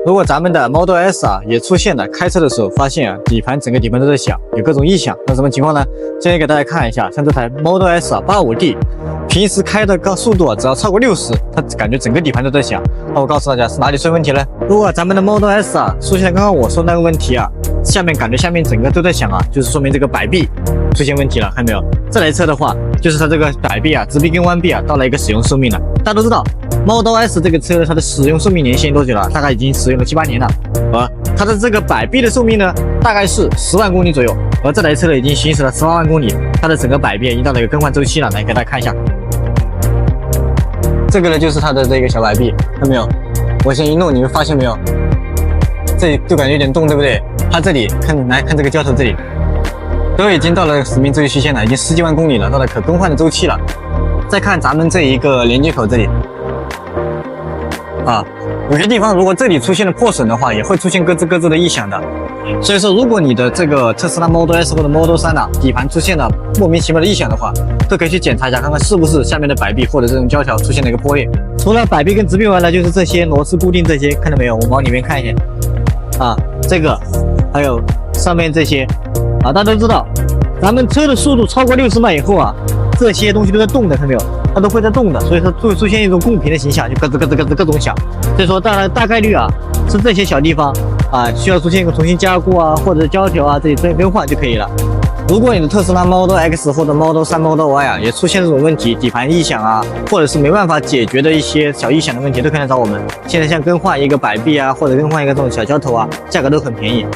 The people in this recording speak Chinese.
如果咱们的 Model S 啊也出现了开车的时候发现啊整个底盘都在响，有各种异响，那什么情况呢？今天给大家看一下，像这台 Model S 啊 85D， 平时开的高速度啊只要超过60，它感觉整个底盘都在响。那我告诉大家是哪里出现问题呢？如果咱们的 Model S 啊出现刚刚我说那个问题啊，感觉下面整个都在响啊，就是说明这个摆臂出现问题了，看到没有？这台车的话，就是它这个摆臂啊、直臂跟弯臂啊到了一个使用寿命了。大家都知道 Model S 这个车它的使用寿命年限多久了？大概已经使用了7、8年了。它的这个摆臂的寿命呢，大概是10万公里左右。而这台车呢已经行驶了18万公里，它的整个摆臂已经到了一个更换周期了。来给大家看一下，这个呢就是它的这个小摆臂，看到没有？我先一弄，你们发现没有？这里就感觉有点动，对不对？它这里看这个胶头这里，都已经到了使命周期线了，已经10几万公里了，到了可更换的周期了。再看咱们这一个连接口这里，有些地方如果这里出现了破损的话，也会出现咯吱咯吱的异响的。所以说，如果你的这个特斯拉 Model S 或者 Model 3啊底盘出现了莫名其妙的异响的话，都可以去检查一下，看看是不是下面的摆臂或者这种胶条出现了一个破裂。除了摆臂跟直臂外呢，就是这些螺丝固定这些，看到没有？我往里面看一下，这个还有上面这些大家都知道，咱们车的速度超过60迈以后啊，这些东西都在动的，看到没有？它都会在动的，所以说会出现一种共频的形象，就咯吱咯吱咯吱各种响。所以说大概率啊是这些小地方需要出现一个重新加固啊，或者胶条啊这里重新更换就可以了。如果你的特斯拉 Model X 或者 Model 3 Model Y 啊也出现这种问题，底盘异响啊，或者是没办法解决的一些小异响的问题，都可以来找我们。现在像更换一个摆臂啊，或者更换一个这种小胶头啊，价格都很便宜。